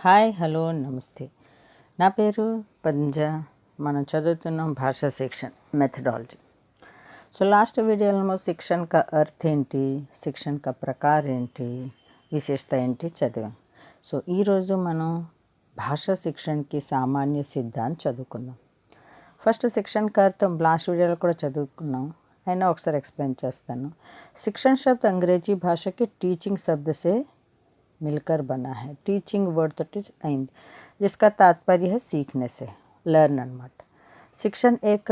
Hi hello నమస్తే. నా పేరు పంజ. మనం చదువుతున్నాం భాషా శిక్షణ మెథడాలజీ. సో లాస్ట్ వీడియోలో శిక్షణ का अर्थ ఏంటి, శిక్షణ का प्रकार ఏంటి, విశేషత ఏంటి చదివాం. సో ఈరోజు మనం భాషా శిక్షణకి సామాన్య సిద్ధాంతం చదువుకుందాం. ఫస్ట్ శిక్షణ का अर्थ లాస్ట్ వీడియోలో కూడా చదువుకున్నాం, అయినా ఒకసారి एक्सप्लेन చేస్తాను. शिक्षण शब्द अंग्रेजी भाषा के टीचिंग शब्द से मिलकर बना है. टीचिंग वर्ड तो टीच अయింది, जिसका तात्पर्य है सीखने से, लर्न अన్నమాట. शिक्षण एक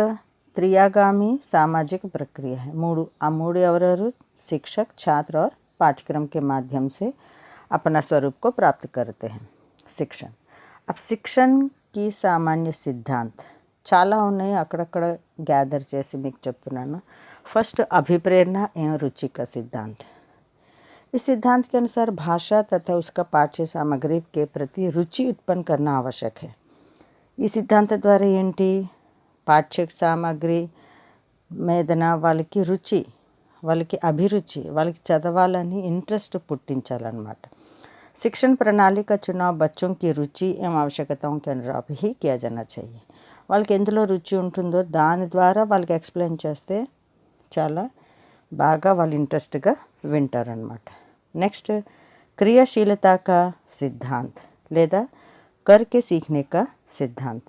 त्रियागामी सामाजिक प्रक्रिया है. मूడు ఎవరెవరు, शिक्षक, छात्र और पाठ्यक्रम के माध्यम से अपना स्वरूप को प्राप्त करते हैं. शिक्षण. अब शिक्षण की सामान्य सिद्धांत చాలా ఉన్నాయి, అక్కడక్కడ గ్యాదర్ చేసి మీకు చెప్తున్నాను. फर्स्ट अभिप्रेरणा एवं रुचि का सिद्धांत. इस सिद्धांत के अनुसार भाषा तथा उसका पाठ्य सामग्री के प्रति रुचि उत्पन्न करना आवश्यक है. ఈ సిద్ధాంతం ద్వారా ఏంటి, పాఠ్య సామగ్రి మీదన వాళ్ళకి రుచి, వాళ్ళకి అభిరుచి, వాళ్ళకి చదవాలని ఇంట్రెస్ట్ పుట్టించాలన్నమాట. शिक्षण प्रणाली का चुनाव बच्चों की रुचि एवं आवश्यकताओं के अनुरूप ही किया जाना चाहिए. వాళ్ళకి ఎందులో రుచి ఉంటుందో దాని ద్వారా వాళ్ళకి ఎక్స్ప్లెయిన్ చేస్తే చాలా బాగా వాళ్ళు ఇంట్రెస్ట్గా వింటారనమాట. నెక్స్ట్ क्रियाशीलता का सिद्धांत లేదా करके सीखने का सिद्धांत.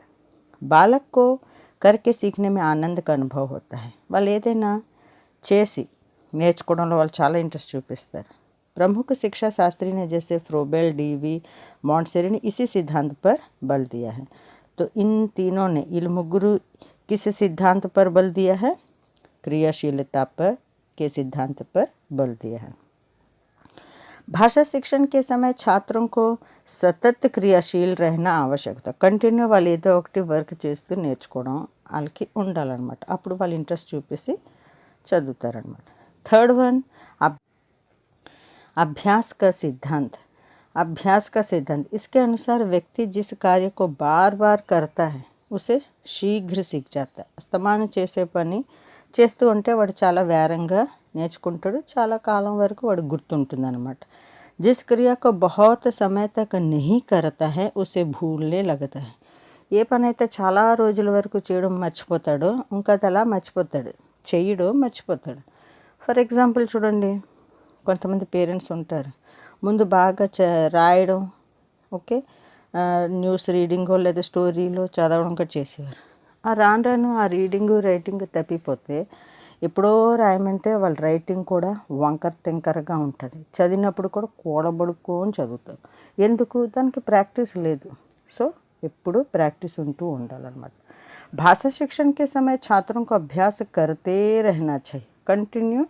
बालक को करके सीखने में आनंद का अनुभव होता है. వాళ్ళు ఏదైనా చేసి నేర్చుకోవడంలో వాళ్ళు చాలా ఇంట్రెస్ట్ చూపిస్తారు. प्रमुख शिक्षा शास्त्री ने जैसे फ्रोबेल, डीवी, मॉन्टसेरी ने इसी सिद्धांत पर बल दिया है. तो इन तीनों ने मुग्गरू किस सिद्धांत पर बल दिया है, क्रियाशीलता पर के सिद्धांत पर बल दिया है. भाषा शिक्षण के समय छात्रों को सतत क्रियाशील रहना आवश्यक था. కంటిన్యూ వాళ్ళు ఏదో ఒకటి వర్క్ చేస్తూ నేర్చుకోవడం వాళ్ళకి ఉండాలన్నమాట. అప్పుడు వాళ్ళు ఇంట్రెస్ట్ చూపిసి చదువుతారనమాట. థర్డ్ వన్ अभ्यास का सिद्धांत. अभ्यास का सिद्धांत इसके अनुसार व्यक्ति जिस कार्य को बार बार करता है उसे शीघ्र सीख जाता है. అస్తమానం చేసే పని చేస్తూ ఉంటే వాడు చాలా వేరంగా నేర్చుకుంటాడు, చాలా కాలం వరకు వాడు గుర్తుంటుందన్నమాట. जिस क्रिया को बहुत समय तक नहीं करता है उसे भूलने लगता है. ఏ పని అయితే చాలా రోజుల వరకు చేయడం మర్చిపోతాడో ఇంకా అలా మర్చిపోతాడు, చెయ్యడో మర్చిపోతాడు. ఫర్ ఎగ్జాంపుల్ చూడండి, కొంతమంది పేరెంట్స్ ఉంటారు, ముందు బాగా రాయడం, ఓకే, న్యూస్ రీడింగో లేదా స్టోరీలో చదవడం కూడా చేసేవారు. ఆ రాను ఆ రీడింగు రైటింగ్ తప్పిపోతే ఎప్పుడో రాయమంటే వాళ్ళ రైటింగ్ కూడా వంకర టింకరగా ఉంటుంది. చదివినప్పుడు కూడా కూడబడుకొని చదువుతారు. ఎందుకు, దానికి ప్రాక్టీస్ లేదు. సో ఎప్పుడు ప్రాక్టీస్ ఉంటూ ఉండాలన్నమాట. భాషా शिक्षण के समय छात्रों को अभ्यास करते रहना चाहिए. कंटिन्यू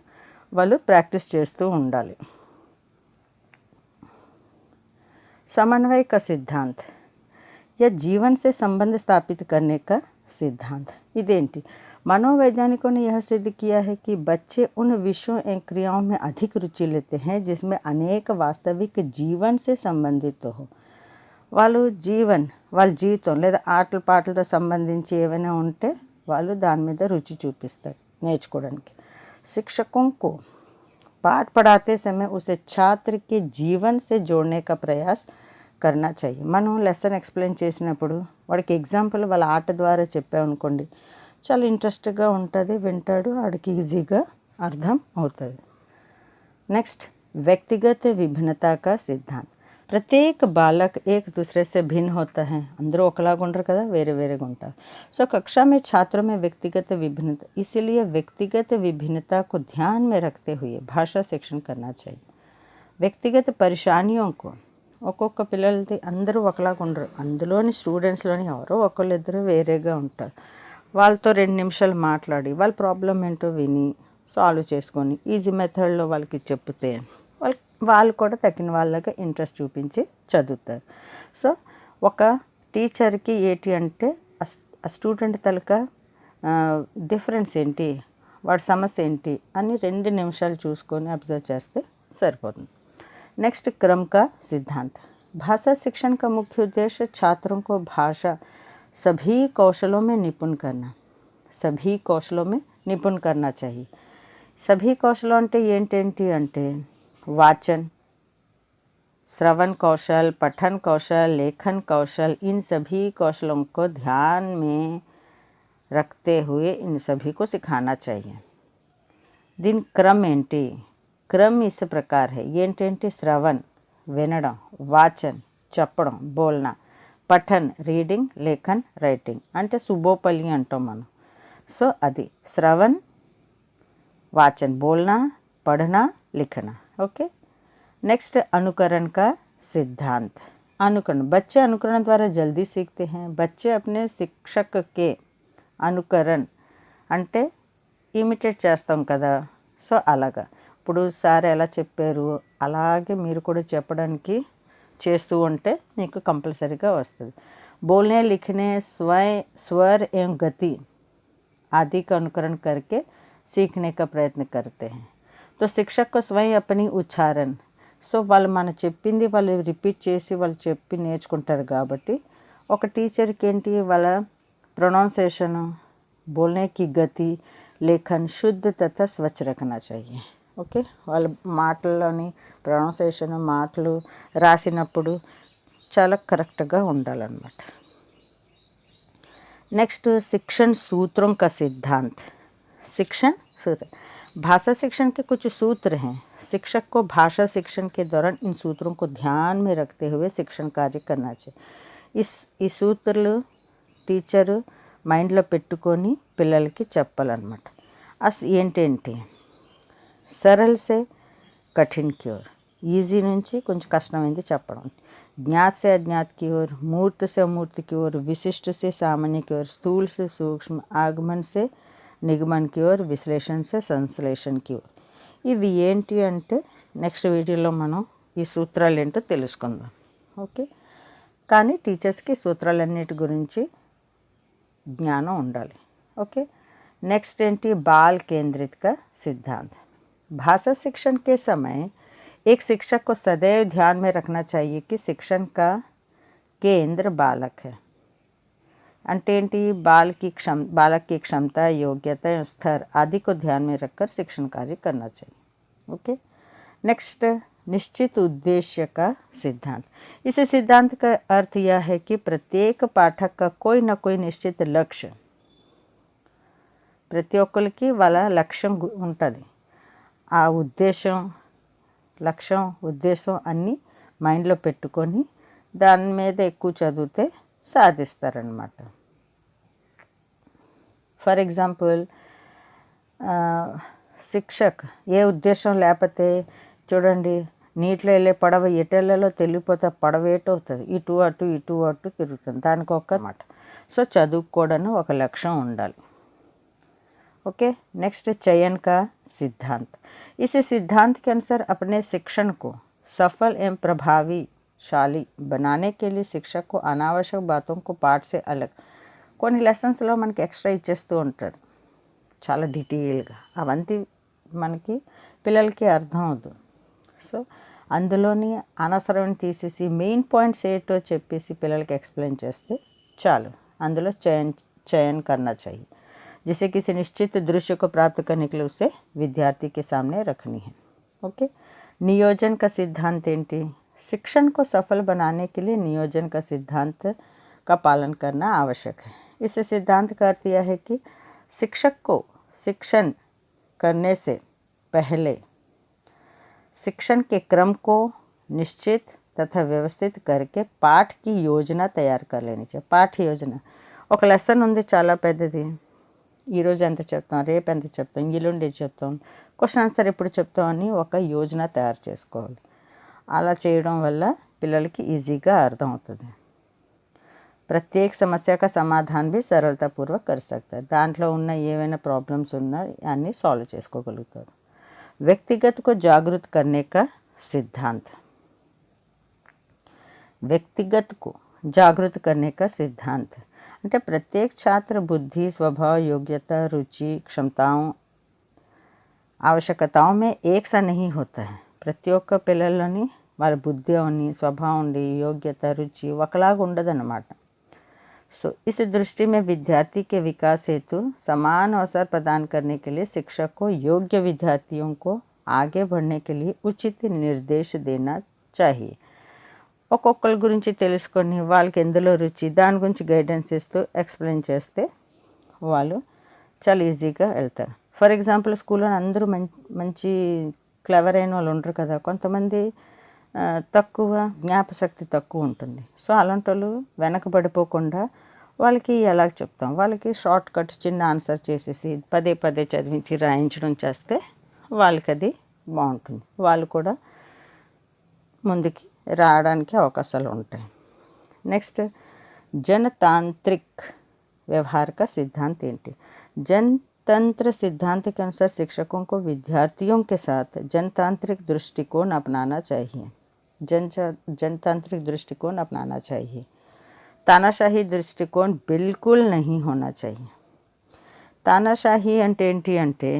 వాళ్ళు ప్రాక్టీస్ చేస్తూ ఉండాలి. समन्वय का सिद्धांत या जीवन से संबंध स्थापित करने का सिद्धांत. इदेंटी, मनोवैज्ञानिकों ने यह सिद्ध किया है कि बच्चे उन विषयों एवं क्रियाओं में अधिक रुचि लेते हैं जिसमें अनेक वास्तविक जीवन से संबंधित हो. వాళ్ళు వాళ్ళ జీవితం లేదా ఆటల పాటలతో సంబంధించి ఏమైనా ఉంటే వాళ్ళు దాని మీద రుచి చూపిస్తారు నేర్చుకోవడానికి. शिक्षकों को पाठ पढ़ाते समय उसे छात्र के जीवन से जोड़ने का प्रयास करना चाहिए. మనం లెసన్ ఎక్స్ప్లెయిన్ చేసినప్పుడు వాడికి ఎగ్జాంపుల్ వాళ్ళ ఆట ద్వారా చెప్పామనుకోండి, చాలా ఇంట్రెస్ట్గా ఉంటుంది, వింటాడు, వాడికి ఈజీగా అర్థం అవుతుంది. నెక్స్ట్ వ్యక్తిగత విభిన్నత का सिद्धांत. प्रत्येक बालक एक दूसरे से भिन्न होता है. అందరూ ఒకలాగా ఉండరు కదా, వేరే వేరేగా ఉంటారు. సో कक्षा में छात्रों में व्यक्तिगत विभिन्नता, इसीलिए व्यक्तिगत विभिन्नता को ध्यान में रखते हुए भाषा शिक्षण करना चाहिए. వ్యక్తిగత పరిశానియోं को, ఒక్కొక్క పిల్లలది అందరూ ఒకలాగా ఉండరు, అందులోని స్టూడెంట్స్లోని ఎవరో ఒకళ్ళిద్దరు వేరేగా ఉంటారు. వాళ్ళతో 2 నిమిషాలు మాట్లాడి వాళ్ళ ప్రాబ్లం ఏంటో విని సాల్వ్ చేసుకొని ఈజీ మెథడ్లో వాళ్ళకి చెప్తే వాళ్ళు కూడా తగిన వాళ్ళగా ఇంట్రెస్ట్ చూపించి చదువుతారు. సో ఒక టీచర్కి ఏంటి అంటే ఆ స్టూడెంట్ తలక డిఫరెన్స్ ఏంటి, వాడి సమస్య ఏంటి అని 2 నిమిషాలు చూసుకొని అబ్జర్వ్ చేస్తే సరిపోతుంది. नेक्स्ट क्रम का सिद्धांत. भाषा शिक्षण का मुख्य उद्देश्य छात्रों को भाषा सभी कौशलों में निपुण करना. सभी कौशलों में निपुण करना चाहिए. सभी कौशलों అంటే ఏంటేంటి అంటే వాచన్, श्रवण कौशल, पठन कौशल, लेखन कौशल, इन सभी कौशलों को ध्यान में रखते हुए इन सभी को सिखाना चाहिए। दिन क्रम ఏంటి? क्रम इस प्रकार है। ఏంటంటే శ్రవణ్ వినడం, వాచన్ చెప్పడం బోల్నా, పఠన్ రీడింగ్, లేఖన్ రైటింగ్ అంటే సుబోపల్లి అంటాం మనం. సో అది శ్రవణ్, वाचन बोलना, पढ़ना, लिखना. ओके. नेक्स्ट अनुकरण का सिद्धांत. अनुकरण, बच्चे अनुकरण द्वारा जल्दी सीखते हैं. बच्चे अपने शिक्षक के అనుకరణ అంటే ఇమిటేట్ చేస్తాం కదా. సో అలాగా ఇప్పుడు సార్ ఎలా చెప్పారు అలాగే మీరు కూడా చెప్పడానికి చేస్తూ ఉంటే మీకు కంపల్సరీగా వస్తుంది. बोलने लिखने स्वर एवं गति आदि का अनुकरण करके सीखने का प्रयत्न करते हैं. तो शिक्षक को स्वयं अपनी उच्चारण, సో వాళ్ళు మనం చెప్పింది వాళ్ళు రిపీట్ చేసి వాళ్ళు చెప్పి నేర్చుకుంటారు కాబట్టి ఒక టీచర్కి ఏంటి వాళ్ళ प्रोनाउंसिएशन, बोलने की गति, लेखन शुद्ध तथा स्वच्छ रखना चाहिए. ఓకే. వాళ్ళ మాటల్లోని ప్రొనౌన్సియేషన్ మాటలు రాసినప్పుడు చాలా కరెక్ట్గా ఉండాలన్నమాట. नेक्स्ट शिक्षण सूत्रों का सिद्धांत. शिक्षण सूत्र, भाषा शिक्षण के कुछ सूत्र हैं. शिक्षक को भाषा शिक्षण के दौरान इन सूत्रों को ध्यान में रखते हुए शिक्षण कार्य करना चाहिए. ఈ సూత్రాలు టీచరు మైండ్లో పెట్టుకొని పిల్లలకి చెప్పాలన్నమాట. ఏంటంటే सरल से कठिन की ओर, ఈజీ నుంచి కొంచెం కష్టమైంది చెప్పడం. ज्ञात से अज्ञात की ओर, मूर्त से अमूर्त की ओर, विशिष्ट से सामान्य की ओर, स्थूल से सूक्ष्म, आगमन से निगमन की ओर, विश्लेषण से संश्लेषण की ओर. ఇవి ఏంటి అంటే నెక్స్ట్ వీడియోలో మనం ఈ సూత్రాలు ఏంటో తెలుసుకుందాం. ఓకే. కానీ టీచర్స్కి సూత్రాలన్నిటి గురించి జ్ఞానం ఉండాలి. ఓకే. नेक्स्ट ఏంటి बाल केंद्रित का सिद्धांत. भाषा शिक्षण के समय एक शिक्षक को सदैव ध्यान में रखना चाहिए कि शिक्षण का केंद्र बालक है. అంటే ఏంటి बालक की क्षमता, योग्यता एवं स्तर आदि को ध्यान में रखकर शिक्षण कार्य करना चाहिए. ओके. नेक्स्ट निश्चित उद्देश्य का सिद्धांत. इस सिद्धांत का अर्थ यह है कि प्रत्येक पाठक का कोई न कोई निश्चित लक्ष्य, ప్రతి ఒక్కరికి వాళ్ళ లక్ష్యం ఉంటుంది. ఆ ఉద్దేశం అన్నీ మైండ్లో పెట్టుకొని దాని మీద ఎక్కువ చదివితే సాధిస్తారనమాట. ఫర్ ఎగ్జాంపుల్ శిక్షక్ ఏ ఉద్దేశం లేకపోతే చూడండి నీటిలో వెళ్ళే పడవ ఎటెళ్లలో తెలియపోతే పడవ ఏటవుతుంది, ఇటు అటు తిరుగుతుంది. దానికి ఒక మాట. సో చదువుకోవడానికి ఒక లక్ష్యం ఉండాలి. ओके. नेक्स्ट चयन का सिद्धांत. इस सिद्धांत के अनुसार अपने शिक्षण को सफल एवं प्रभावशाली बनाने के लिए शिक्षक को अनावश्यक बातों को पाठ से अलग కొన్ని లెసన్స్లో మనకి ఎక్స్ట్రా ఇచ్చేస్తూ ఉంటారు చాలా డీటెయిల్గా. అవంతి మనకి పిల్లలకి అర్థం అవుతుంది. సో అందులోని అనవసరమైన తీసేసి మెయిన్ పాయింట్స్ ఏంటో చెప్పేసి పిల్లలకి ఎక్స్ప్లెయిన్ చేస్తే చాలు. అందులో चयन करना चाहिए. जिसे किसी निश्चित दृश्य को प्राप्त करने के लिए उसे विद्यार्थी के सामने रखनी है. ओके. नियोजन का सिद्धांत ఏంటి? शिक्षण को सफल बनाने के लिए नियोजन का सिद्धांत का पालन करना आवश्यक है. इस सिद्धांत का अर्थ यह है कि शिक्षक को शिक्षण करने से पहले शिक्षण के क्रम को निश्चित तथा व्यवस्थित करके पाठ की योजना तैयार कर लेनी चाहिए. पाठ योजना, ఒక లెసన్ ఉంది చాలా పెద్దది, ఈరోజు ఎంత చెప్తాం, రేపు ఎంత చెప్తాం, ఎల్లుండి చెప్తాం, క్వశ్చన్ ఆన్సర్ ఎప్పుడు చెప్తాం అని ఒక యోజన తయారు చేసుకోవాలి. అలా చేయడం వల్ల పిల్లలకి ఈజీగా అర్థమవుతుంది. ప్రత్యేక సమస్య का समाधान भी सरलतापूर्वक कर सकता है. దాంట్లో ఉన్న ఏవైనా ప్రాబ్లమ్స్ ఉన్నా అన్నీ సాల్వ్ చేసుకోగలుగుతారు. व्यक्तिगत को जागरूक करने का सिद्धांत. व्यक्तिगत को जागरूक करने का सिद्धांत అంటే प्रत्येक छात्र बुद्धि, स्वभाव, योग्यता, रुचि, क्षमताओं, आवश्यकताओं में एक सा नहीं होता है. ప్రతి ఒక్క పిల్లల్లోని వాళ్ళ బుద్ధి అని, స్వభావం ఉండి, యోగ్యత, రుచి ఒకలాగా ఉండదన్నమాట. सो इस दृष्टि में विद्यार्थी के विकास हेतु समान अवसर प्रदान करने के लिए शिक्षक को योग्य विद्यार्थियों को आगे बढ़ने के लिए उचित निर्देश देना चाहिए. ఒక్కొక్కరి గురించి తెలుసుకొని వాళ్ళకి ఎందులో రుచి దాని గురించి గైడెన్స్ ఇస్తూ ఎక్స్ప్లెయిన్ చేస్తే వాళ్ళు చాలా ఈజీగా వెళ్తారు. ఫర్ ఎగ్జాంపుల్ స్కూల్లో అందరూ మంచి క్లెవర్ అయిన వాళ్ళు ఉంటారు కదా, కొంతమంది తక్కువ జ్ఞాపశక్తి తక్కువ ఉంటుంది. సో అలాంటి వాళ్ళు వెనకబడిపోకుండా వాళ్ళకి ఎలా చెప్తాం, వాళ్ళకి షార్ట్ కట్ చిన్న ఆన్సర్ చేసేసి పదే పదే చదివించి రాయించడం చేస్తే వాళ్ళకి అది బాగుంటుంది. వాళ్ళు కూడా ముందుకి రావడానికి అవకాశాలు ఉంటాయి. నెక్స్ట్, जनतांत्रिक व्यवहार का सिद्धांत ఏంటి? जनतंत्र सिद्धांत के अनुसार शिक्षकों को विद्यार्थियों के साथ जनतांत्रिक दृष्टिकोण अपनाना चाहिए. जनतांत्रिक दृष्टिकोण अपनाना चाहिए. तानाशाही दृष्टिकोण बिल्कुल नहीं होना चाहिए. तानाशाही అంటే ఏంటి అంటే,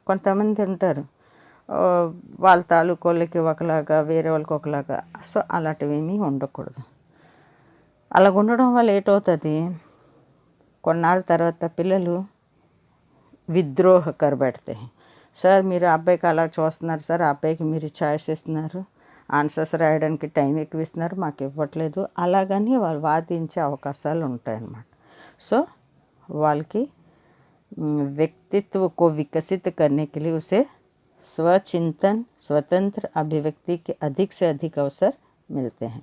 కొంతమంది ఉంటారు వాళ్ళ తాలూకోళ్ళకి ఒకలాగా వేరే వాళ్ళకి ఒకలాగా. సో అలాంటివి ఏమీ ఉండకూడదు. అలా ఉండడం వల్ల ఏటవుతుంది, కొన్నాళ్ళ తర్వాత పిల్లలు విద్రోహ కరబెడితే, సార్ మీరు ఆ అబ్బాయికి అలా చూస్తున్నారు సార్, ఆ అబ్బాయికి మీరు ఛాయిస్ ఇస్తున్నారు, ఆన్సర్స్ రాయడానికి టైం ఎక్కువ ఇస్తున్నారు, మాకు ఇవ్వట్లేదు, అలాగని వాళ్ళు వాదించే అవకాశాలు ఉంటాయన్నమాట. సో వాళ్ళకి व्यक्तित्व को विकसित करने के लिए उसे स्वचिंतन स्वतंत्र अभिव्यक्ति के अधिक से अधिक अवसर मिलते हैं.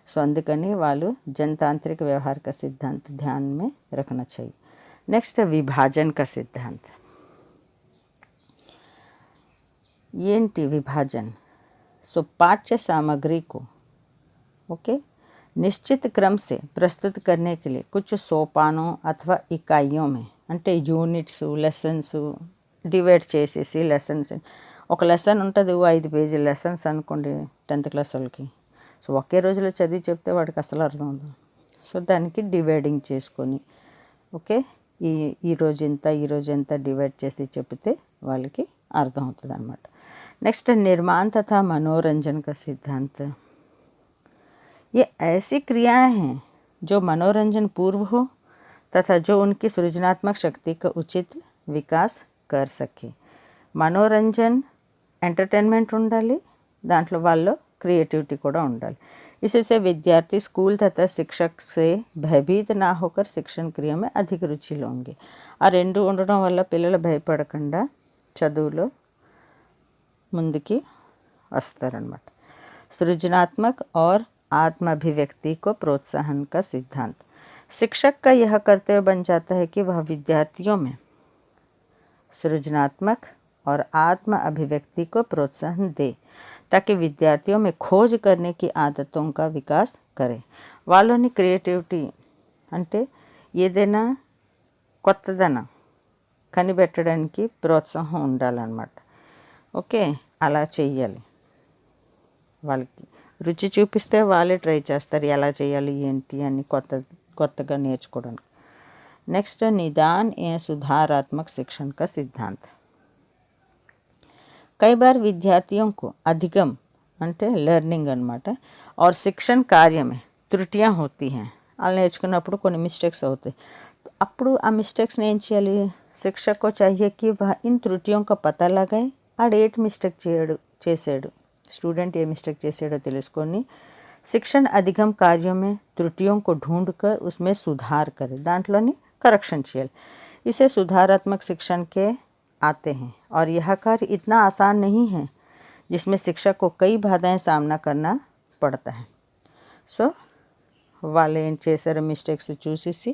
सो అందుకని వాళ్ళు जनतांत्रिक व्यवहार का सिद्धांत ध्यान में रखना चाहिए. नेक्स्ट, विभाजन का सिद्धांत. ఏంటి विभाजन? सो पाठ्य सामग्री को निश्चित क्रम से प्रस्तुत करने के लिए कुछ सोपानों अथवा इकाइयों में, అంటే యూనిట్స్ లెసన్స్ డివైడ్ చేసేసి లెసన్స్, ఒక లెసన్ ఉంటుంది 5 పేజీల లెసన్స్ అనుకోండి 10th క్లాస్ వాళ్ళకి. సో ఒకే రోజులో చదివి చెప్తే వాడికి అసలు అర్థం అవుతుంది. సో దానికి డివైడింగ్ చేసుకొని ఈ రోజు ఎంత డివైడ్ చేసి చెప్తే వాళ్ళకి అర్థం అవుతుంది అన్నమాట. నెక్స్ట్, निर्माण तथा मनोरंजन का सिद्धांत. ये ऐसी क्रियाएं हैं जो मनोरंजन पूर्व हो तथा जो उनकी सृजनात्मक शक्ति का उचित विकास कर सके. मनोरंजन ఎంటర్టైన్మెంట్ ఉండాలి, దాంట్లో వాళ్ళు क्रिएटिविटी కూడా ఉండాలి. इससे विद्यार्थी स्कूल तथा शिक्षक से भयभीत ना होकर शिक्षण क्रिया में अधिक रुचि लेंगे. ఆ రెండు ఉండడం వల్ల పిల్లలు భయపడకుండా చదువులో ముందుకి వస్తారనమాట. सृजनात्मक और आत्म अभिव्यक्ति को प्रोत्साहन का सिद्धांत. शिक्षक का यह कर्तव्य बन जाता है कि वह विद्यार्थियों में सृजनात्मक और आत्म अभिव्यक्ति को प्रोत्साहन दे ताकि विद्यार्थियों में खोज करने की आदतों का विकास करें. వాళ్ళని క్రియేటివిటీ అంటే ఏదైనా కొత్తదనం కనిపెట్టడానికి ప్రోత్సాహం ఉండాలన్నమాట. అలా చెయ్యాలి. వాళ్ళకి రుచి చూపిస్తే వాళ్ళే ట్రై చేస్తారు ఎలా చేయాలి ఏంటి అని కొత్తగా నేర్చుకోవడానికి. నెక్స్ట్, निदान या सुधारात्मक शिक्षण का सिद्धांत. कई बार विद्यार्थियों को अधिगम అంటే లెర్నింగ్ అనమాట और शिक्षण कार्य में त्रुटियां होती हैं. వాళ్ళు నేర్చుకున్నప్పుడు కొన్ని మిస్టేక్స్ అవుతాయి. అప్పుడు ఆ మిస్టేక్స్ని ఏం చేయాలి, शिक्षक को चाहिए कि वह इन त्रुटियों का पता लगाए. ఆడు ఏటి మిస్టేక్ చేశాడు, స్టూడెంట్ ఏ మిస్టేక్ చేశాడో తెలుసుకొని शिक्षण अधिगम कार्यों में त्रुटियों को ढूंढकर उसमें सुधार करे, दांट्लोनी करेक्शन చేయాలి. इसे सुधारात्मक शिक्षण के आते हैं और यह कार्य इतना आसान नहीं है जिसमें शिक्षक को कई बाधाएं सामना करना पड़ता है. సో వాళ్ళు ఏం చేశారో మిస్టేక్స్ చూసేసి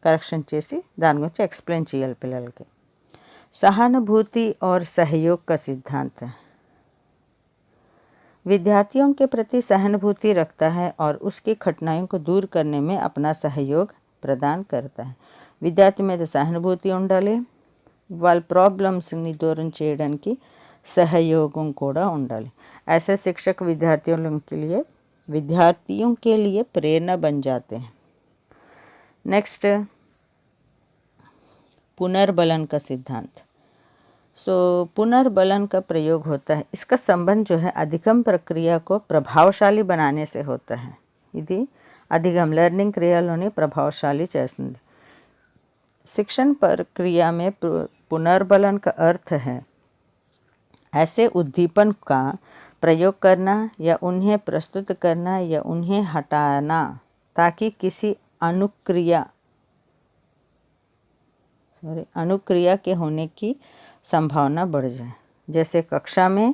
కరెక్షన్ చేసి దాని గురించి ఎక్స్ప్లెయిన్ చేయాలి పిల్లలకి. सहानुभूति और सहयोग का सिद्धांत. विद्यार्थियों के प्रति सहानुभूति रखता है और उसकी कठिनाइयों को दूर करने में अपना सहयोग प्रदान करता है. విద్యార్థి మీద సహానుభూతి ఉండాలి, వాళ్ళ ప్రాబ్లమ్స్ని దూరం చేయడానికి सहयोगों కూడా ఉండాలి. ऐसे शिक्षक विद्यार्थियों के लिए प्रेरणा बन जाते हैं. नेक्स्ट, पुनर्बलन का सिद्धांत. सो पुनर्बलन का प्रयोग होता है. इसका संबंध जो है अधिगम प्रक्रिया को प्रभावशाली बनाने से होता है. ఇది अधिगम लर्निंग क्रियाలోని प्रभावशाली చేస్తుంది. शिक्षण प्रक्रिया में पुनर्बलन का अर्थ है ऐसे उद्दीपन का प्रयोग करना या उन्हें प्रस्तुत करना या उन्हें हटाना ताकि किसी अनुक्रिया के होने की संभावना बढ़ जाए। जैसे कक्षा में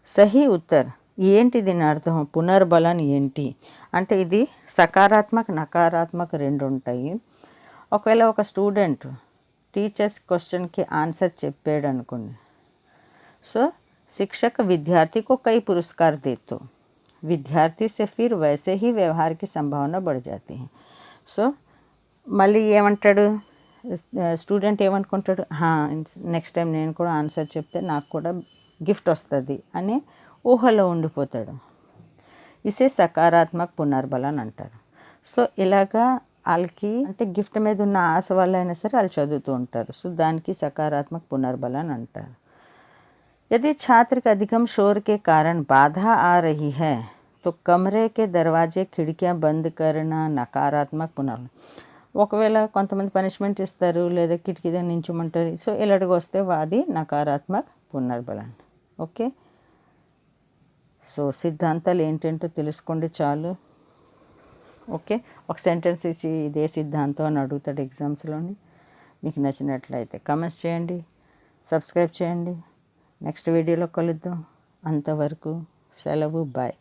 सही उत्तर ఏంటి దీని అర్థం పునర్బలన్ ఏంటి అంటే ఇది సకారాత్మక నకారాత్మక రెండు ఉంటాయి. ఒకవేళ ఒక స్టూడెంట్ టీచర్స్ క్వశ్చన్కి ఆన్సర్ చెప్పాడు అనుకోండి, సో शिक्षक विद्यार्थी को कई पुरस्कार दे तो विद्यार्थी से फिर वैसे ही व्यवहार की संभावना बढ़ जाती है. సో మళ్ళీ ఏమంటాడు స్టూడెంట్ ఏమనుకుంటాడు, నెక్స్ట్ టైం నేను కూడా ఆన్సర్ చెప్తే నాకు కూడా గిఫ్ట్ వస్తుంది అని ఊహలో ఉండిపోతాడు. ఇసే సకారాత్మక పునర్బలన్ అంటారు. సో ఇలాగా వాళ్ళకి అంటే గిఫ్ట్ మీద ఉన్న ఆశ వల్ల అయినా సరే వాళ్ళు చదువుతూ ఉంటారు. సో దానికి సకారాత్మక పునర్బలన్ అంటారు. यदि छात्र के अधिकम शोर के कारण बाधा आ रही है तो कमरे के दरवाजे खिड़कियां बंद करना नकारात्मक पुनर्बलन. ఒకవేళ కొంతమంది పనిష్మెంట్ ఇస్తారు లేదా కిటికీ దగ్గర నించోమంటారు, సో ఇలాంటివి వస్తే అది నకారాత్మక పునర్బలన్. ఓకే, సో సిద్ధాంతాలు ఏంటంటో తెలుసుకోండి చాలు. ఓకే, ఒక సెంటెన్స్ ఇచ్చి ఇదే సిద్ధాంతం అని అడుగుతాడు ఎగ్జామ్స్లోని. మీకు నచ్చినట్లయితే కామెంట్స్ చేయండి, సబ్స్క్రైబ్ చేయండి. నెక్స్ట్ వీడియోలో కలుద్దాం. అంతవరకు సెలవు, బాయ్.